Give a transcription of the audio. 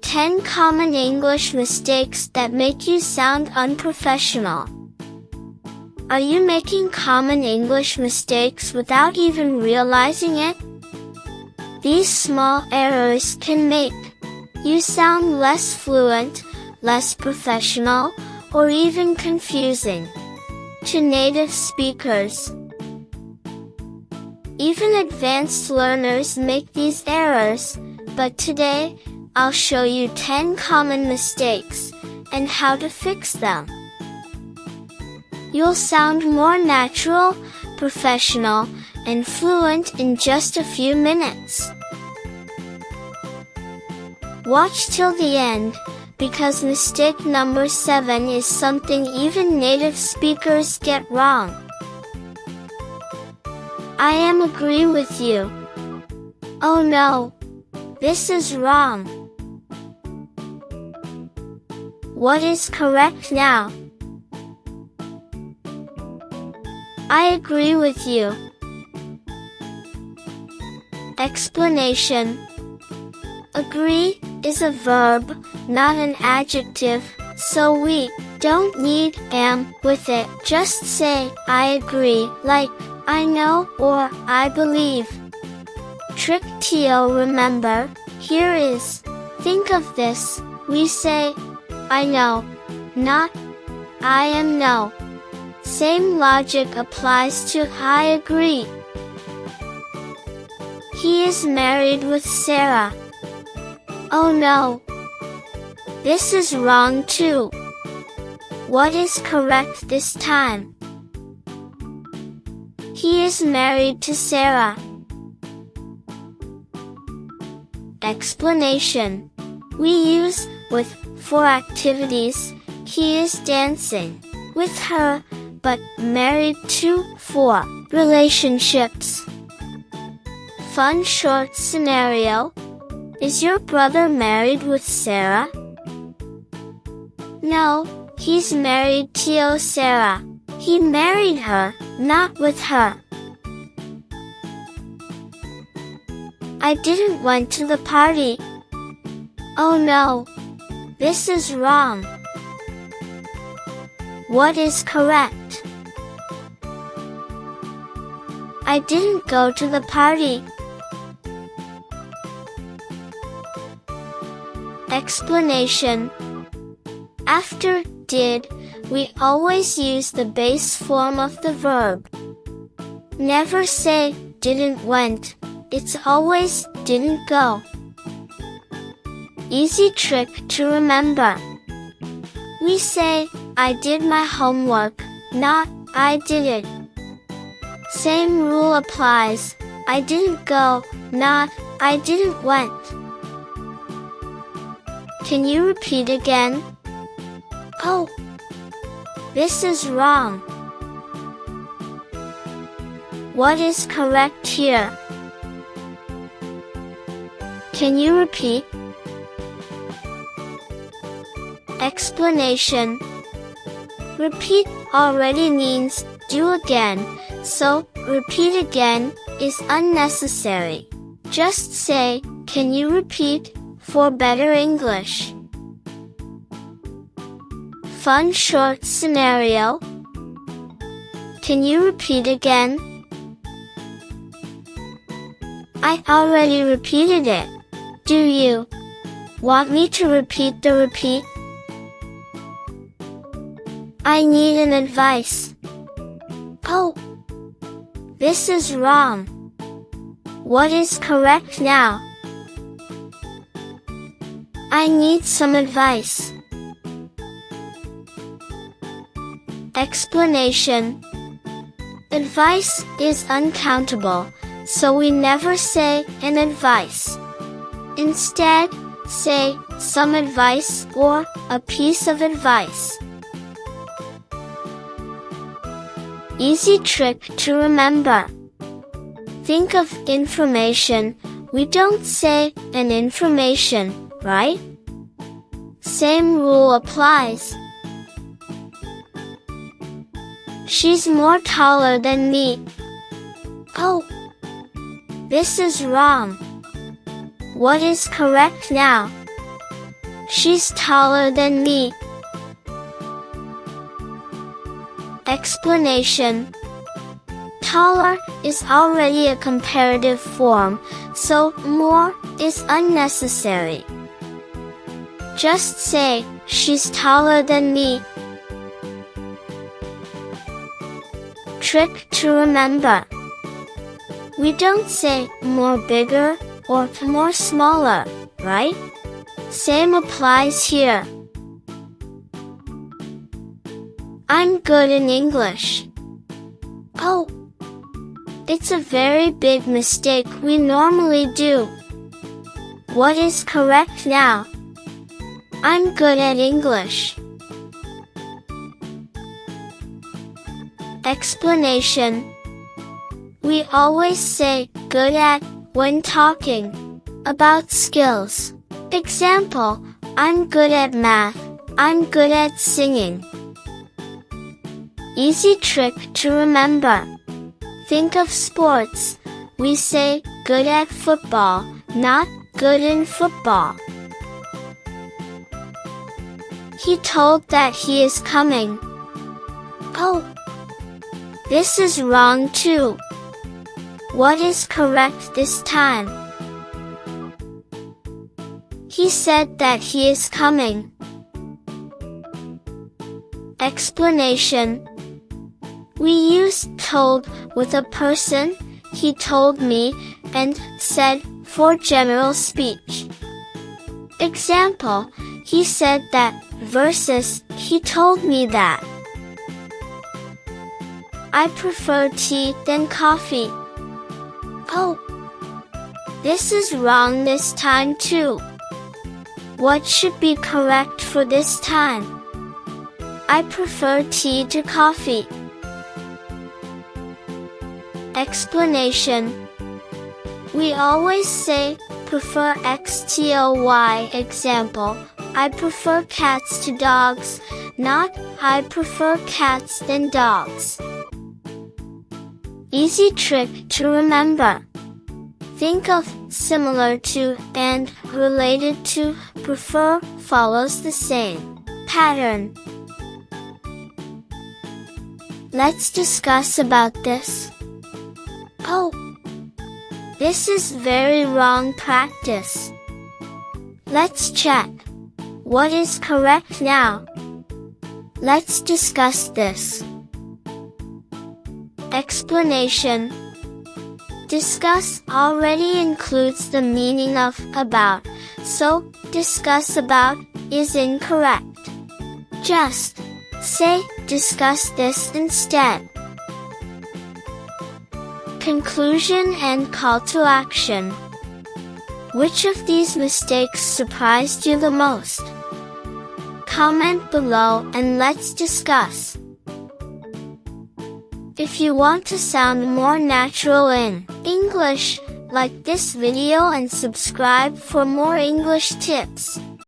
10 common English mistakes that make you sound unprofessional. Are you making common English mistakes without even realizing it? These small errors can make you sound less fluent, less professional, or even confusing to native speakers. Even advanced learners make these errors, but today, I'll show you 10 common mistakes and how to fix them. You'll sound more natural, professional, and fluent in just a few minutes. Watch till the end, because mistake number 7 is something even native speakers get wrong. I am agree with you. Oh no, this is wrong. What is correct now? I agree with you. Explanation. Agree is a verb, not an adjective, so we don't need am with it. Just say, I agree, like, I know or I believe. Trick to remember, here is, think of this, we say, I know, not, I am know. Same logic applies to I agree. He is married with Sarah. Oh no. This is wrong too. What is correct this time? He is married to Sarah. Explanation. We use with for activities. He is dancing with her, but married to for relationships. Fun short scenario. Is your brother married with Sarah? No, he's married to Sarah. He married her, not with her. I didn't went to the party. Oh no, this is wrong. What is correct? I didn't go to the party. Explanation. After did, we always use the base form of the verb. Never say didn't went, it's always didn't go. Easy trick to remember. We say, I did my homework, not, I did it. Same rule applies, I didn't go, not, I didn't went. Can you repeat again? Oh, this is wrong. What is correct here? Can you repeat? Explanation. Repeat already means do again, so repeat again is unnecessary. Just say, can you repeat, for better English. Fun short scenario. Can you repeat again? I already repeated it. Do you want me to repeat the repeat? I need an advice. Oh, this is wrong. What is correct now? I need some advice. Explanation. Advice is uncountable, so we never say an advice. Instead, say some advice or a piece of advice. Easy trick to remember. Think of information. We don't say an information, right? Same rule applies. She's more taller than me. Oh, this is wrong. What is correct now? she's taller than me. Explanation. Taller is already a comparative form, so more is unnecessary. Just say, she's taller than me. Trick to remember. We don't say more bigger or more smaller, right? Same applies here. I'm good in English. Oh, it's a very big mistake we normally do. What is correct now? I'm good at English. Explanation. We always say good at when talking about skills. Example, I'm good at math. I'm good at singing. Easy trick to remember. Think of sports. We say good at football, not good in football. He told that he is coming. Oh, this is wrong too. What is correct this time? He said that he is coming. Explanation. We use told with a person, he told me, and said for general speech. Example, he said that versus he told me that. I prefer tea than coffee. Oh, this is wrong this time too. What should be correct for this time? I prefer tea to coffee. Explanation. We always say prefer XTOY. Example, I prefer cats to dogs, not I prefer cats than dogs. Easy trick to remember. Think of similar to and related to. Prefer follows the same pattern. Let's discuss about this. Oh, this is very wrong practice. Let's check. What is correct now? Let's discuss this. Explanation. Discuss already includes the meaning of about, so discuss about is incorrect. Just say discuss this instead. Conclusion and call to action. Which of these mistakes surprised you the most? Comment below and let's discuss. If you want to sound more natural in English, like this video and subscribe for more English tips.